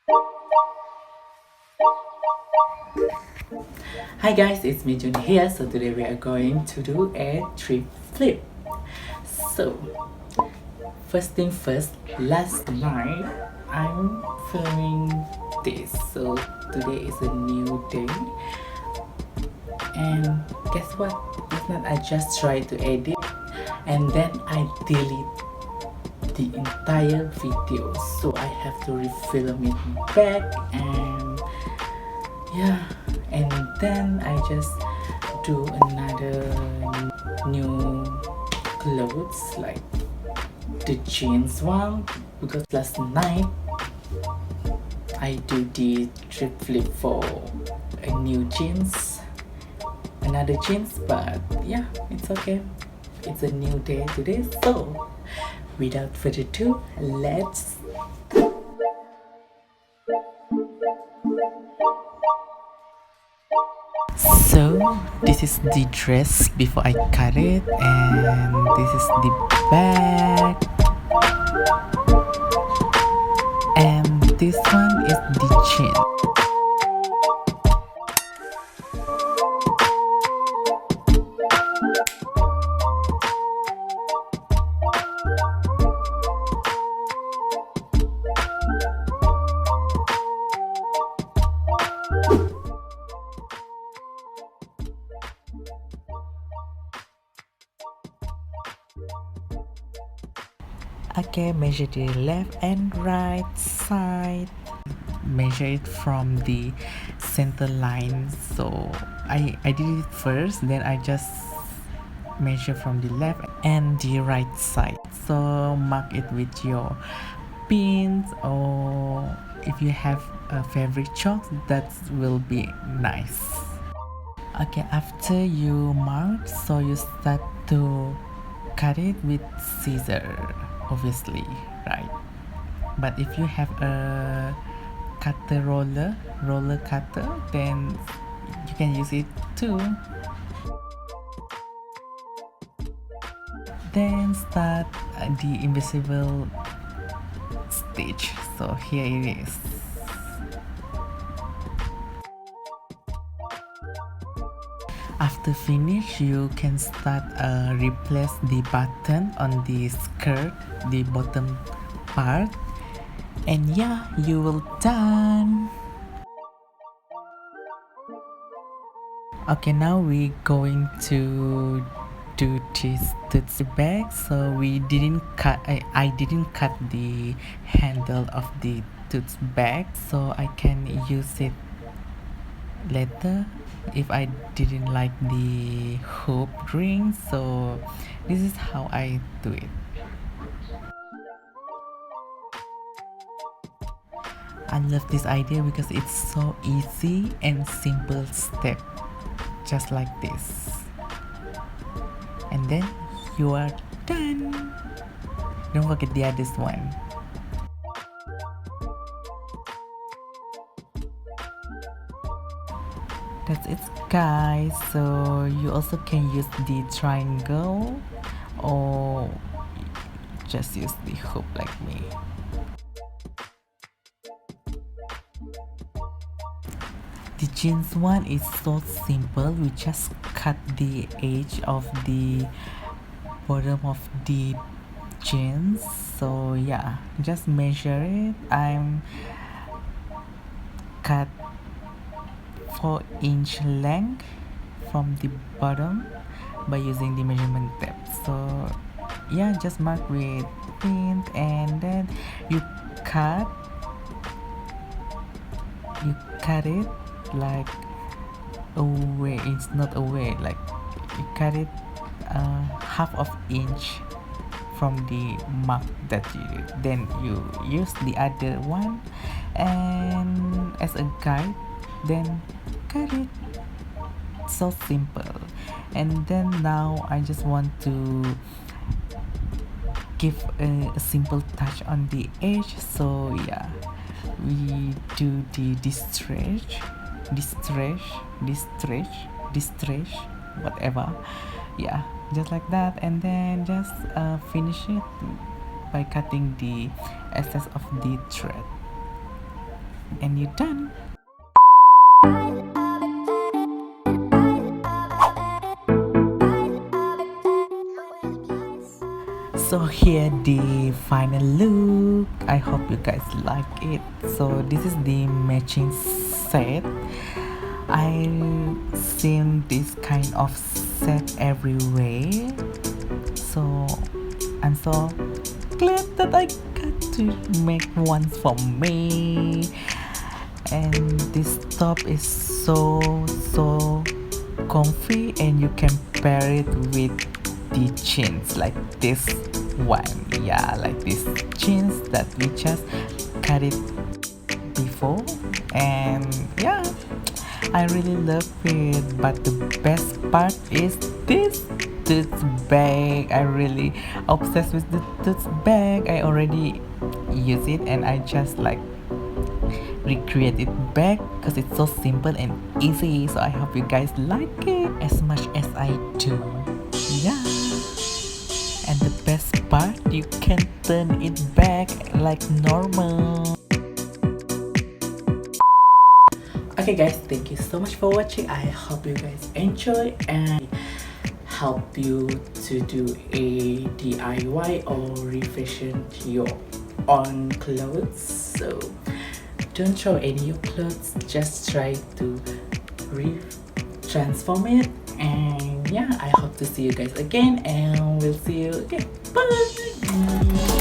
Hi guys, it's me Jun here. So today we are going to do a thrift flip. So first thing first, last night I'm filming this. So today is a new day, and guess what? Last night I just tried to edit, and then I delete the entire video. So I have to refilm it back, and yeah, and then I just do another new clothes like the jeans one, because last night I do the trip flip for a new jeans, another jeans, but yeah, it's okay, it's a new day today. So without further ado, let's so this is the dress before I cut it, and this is the back, and this one is the chin. Okay, measure the left and right side. Measure it from the center line. So I did it first, then I just measure from the left and the right side. So mark it with your pins, or if you have a fabric chalk, that will be nice. Okay, after you mark, so you start to cut it with scissor, obviously, right? But if you have a cutter roller cutter, then you can use it too. Then start the invisible stitch. So here it is. After finish, you can start replace the button on the skirt, the bottom part, and yeah, you will done. Okay, now we're going to do this tote bag. So we didn't cut, I didn't cut the handle of the tote bag, so I can use it later if I didn't like the hoop ring. So this is how I do it. I love this idea because it's so easy and simple step, just like this, and then you are done. Don't forget the other one. That's it, guys. So you also can use the triangle, or just use the hoop like me. The jeans one is so simple. We just cut the edge of the bottom of the jeans. So yeah, just measure it. I'm cut 4-inch length from the bottom by using the measurement tape. So yeah, just mark with pin, and then you cut it like away. It's not away, like you cut it half of inch from the mark that you did. Then you use the other one and as a guide, then cut it. So simple. And then now I just want to give a simple touch on the edge. So yeah, we do this stretch, whatever. Yeah, just like that, and then just finish it by cutting the excess of the thread. and you're done. So here the final look. I hope you guys like it. So this is the matching set. I've seen this kind of set everywhere, so I'm so glad that I got to make one for me. And this top is so comfy, and you can pair it with the jeans like this one. Yeah, like this jeans that we just cut it before. And yeah, I really love it. But the best part is this bag. I really obsessed with the tote bag. I already use it, and I just like recreate it back because it's so simple and easy. So I hope you guys like it as much as I do. Yeah, and the best part, you can turn it back like normal. Okay guys, thank you so much for watching. I hope you guys enjoy and help you to do a DIY or refashion your own clothes. So don't throw any of your clothes, just try to transform it. And yeah, I hope to see you guys again, and we'll see you again. Bye.